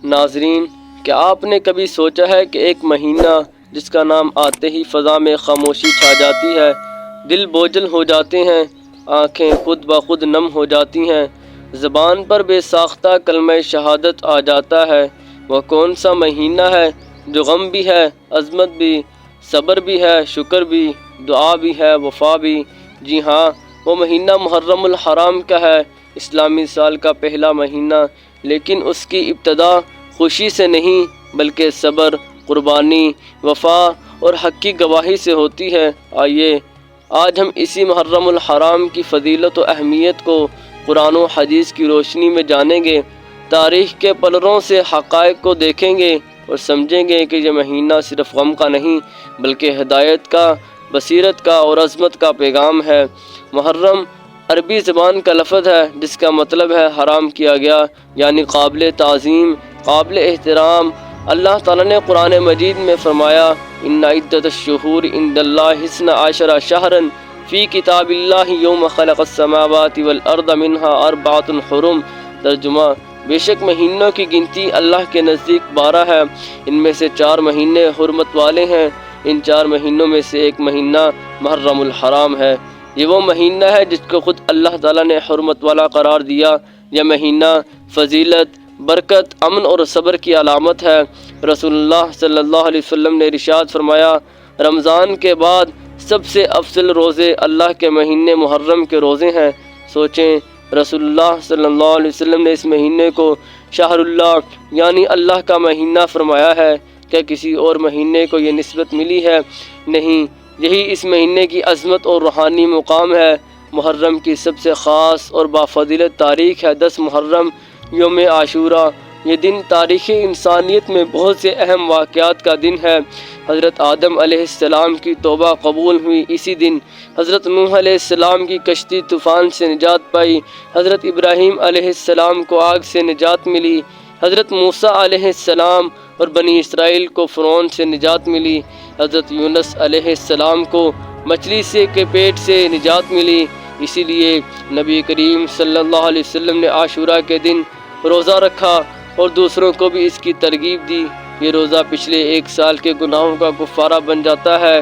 ناظرین، کیا آپ نے کبھی سوچا ہے کہ ایک مہینہ جس کا نام آتے ہی فضا میں خاموشی چھا جاتی ہے، دل بوجھل ہو جاتے ہیں، آنکھیں خود بخود نم ہو جاتی ہیں، زبان پر بے ساختہ کلمہ شہادت آ جاتا ہے، وہ کون سا مہینہ ہے جو غم بھی ہے، عظمت بھی، صبر بھی ہے، شکر بھی، دعا بھی ہے، وفا بھی؟ جی ہاں، وہ مہینہ محرم الحرام کا ہے، اسلامی سال کا پہلا مہینہ، لیکن اس کی ابتدا خوشی سے نہیں بلکہ صبر، قربانی، وفا اور حق کی گواہی سے ہوتی ہے۔ آئیے آج ہم اسی محرم الحرام کی فضیلت و اہمیت کو قرآن و حدیث کی روشنی میں جانیں گے، تاریخ کے پلڑوں سے حقائق کو دیکھیں گے اور سمجھیں گے کہ یہ مہینہ صرف غم کا نہیں بلکہ ہدایت کا، بصیرت کا اور عظمت کا پیغام ہے۔ محرم عربی زبان کا لفظ ہے جس کا مطلب ہے حرام کیا گیا، یعنی قابل تعظیم، قابل احترام۔ اللہ تعالیٰ نے قرآن مجید میں فرمایا ان عدۃ الشہور عند اللہ 12 شہرا فی کتاب اللہ یوم خلق السماوات والارض منہا 4 حرم۔ ترجمہ: بے شک مہینوں کی گنتی اللہ کے نزدیک 12 ہے، ان میں سے 4 مہینے حرمت والے ہیں، ان 4 مہینوں میں سے ایک مہینہ محرم الحرام ہے۔ یہ وہ مہینہ ہے جس کو خود اللہ تعالیٰ نے حرمت والا قرار دیا۔ یہ مہینہ فضیلت، برکت، امن اور صبر کی علامت ہے۔ رسول اللہ صلی اللہ علیہ وسلم نے ارشاد فرمایا، رمضان کے بعد سب سے افضل روزے اللہ کے مہینے محرم کے روزے ہیں۔ سوچیں، رسول اللہ صلی اللہ علیہ وسلم نے اس مہینے کو شہر اللہ یعنی اللہ کا مہینہ فرمایا ہے۔ کیا کسی اور مہینے کو یہ نسبت ملی ہے؟ نہیں، یہی اس مہینے کی عظمت اور روحانی مقام ہے۔ محرم کی سب سے خاص اور بافضیلت تاریخ ہے 10 محرم، یوم عاشوراء۔ یہ دن تاریخ انسانیت میں بہت سے اہم واقعات کا دن ہے۔ حضرت آدم علیہ السلام کی توبہ قبول ہوئی اسی دن، حضرت نوح علیہ السلام کی کشتی طوفان سے نجات پائی، حضرت ابراہیم علیہ السلام کو آگ سے نجات ملی، حضرت موسیٰ علیہ السلام اور بنی اسرائیل کو فرعون سے نجات ملی، حضرت یونس علیہ السلام کو مچھلی کے پیٹ سے نجات ملی۔ اسی لیے نبی کریم صلی اللہ علیہ وسلم نے عاشوراء کے دن روزہ رکھا اور دوسروں کو بھی اس کی ترغیب دی۔ یہ روزہ پچھلے 1 سال کے گناہوں کا کفارہ بن جاتا ہے۔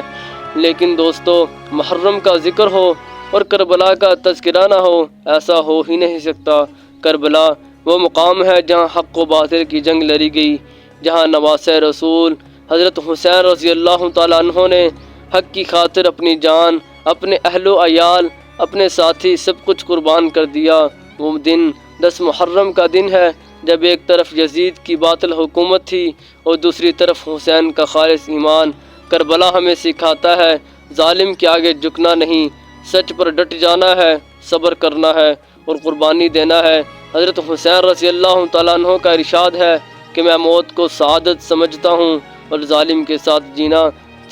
لیکن دوستو، محرم کا ذکر ہو اور کربلا کا تذکرہ نہ ہو، ایسا ہو ہی نہیں سکتا۔ کربلا وہ مقام ہے جہاں حق و باطل کی جنگ لڑی گئی، جہاں نواسۂ رسول حضرت حسین رضی اللہ تعالیٰ عنہ نے حق کی خاطر اپنی جان، اپنے اہل و عیال، اپنے ساتھی سب کچھ قربان کر دیا۔ وہ دن 10 محرم کا دن ہے جب ایک طرف یزید کی باطل حکومت تھی اور دوسری طرف حسین کا خالص ایمان۔ کربلا ہمیں سکھاتا ہے ظالم کے آگے جھکنا نہیں، سچ پر ڈٹ جانا ہے، صبر کرنا ہے اور قربانی دینا ہے۔ حضرت حسین رضی اللہ تعالیٰ عنہ کا ارشاد ہے کہ میں موت کو سعادت سمجھتا ہوں اور ظالم کے ساتھ جینا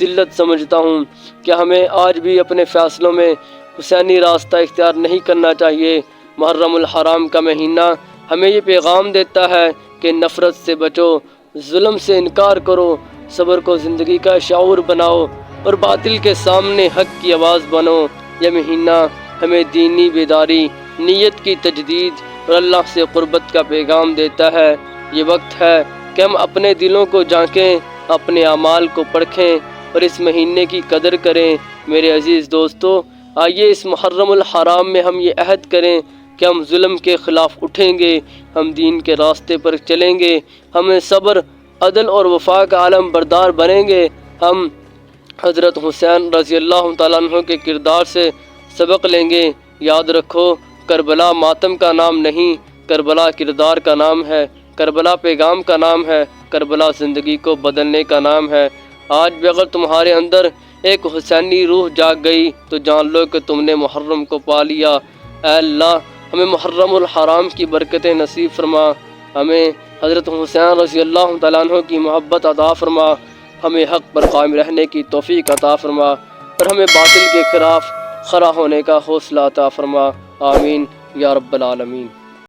ذلت سمجھتا ہوں۔ کیا ہمیں آج بھی اپنے فیصلوں میں حسینی راستہ اختیار نہیں کرنا چاہیے؟ محرم الحرام کا مہینہ ہمیں یہ پیغام دیتا ہے کہ نفرت سے بچو، ظلم سے انکار کرو، صبر کو زندگی کا شعور بناؤ اور باطل کے سامنے حق کی آواز بنو۔ یہ مہینہ ہمیں دینی بیداری، نیت کی تجدید اور اللہ سے قربت کا پیغام دیتا ہے۔ یہ وقت ہے کہ ہم اپنے دلوں کو جھانکیں، اپنے اعمال کو پرکھیں اور اس مہینے کی قدر کریں۔ میرے عزیز دوستو، آئیے اس محرم الحرام میں ہم یہ عہد کریں کہ ہم ظلم کے خلاف اٹھیں گے، ہم دین کے راستے پر چلیں گے، ہم صبر، عدل اور وفا کا عالم بردار بنیں گے، ہم حضرت حسین رضی اللہ تعالیٰ عنہ کے کردار سے سبق لیں گے۔ یاد رکھو، کربلا ماتم کا نام نہیں، کربلا کردار کا نام ہے، کربلا پیغام کا نام ہے، کربلا زندگی کو بدلنے کا نام ہے۔ آج بھی اگر تمہارے اندر ایک حسینی روح جاگ گئی تو جان لو کہ تم نے محرم کو پا لیا۔ اے اللہ، ہمیں محرم الحرام کی برکتیں نصیب فرما، ہمیں حضرت حسین رضی اللہ تعالیٰ عنہ کی محبت عطا فرما، ہمیں حق پر قائم رہنے کی توفیق عطا فرما اور ہمیں باطل کے خلاف کھڑا ہونے کا حوصلہ عطا فرما۔ آمین یا رب العالمین۔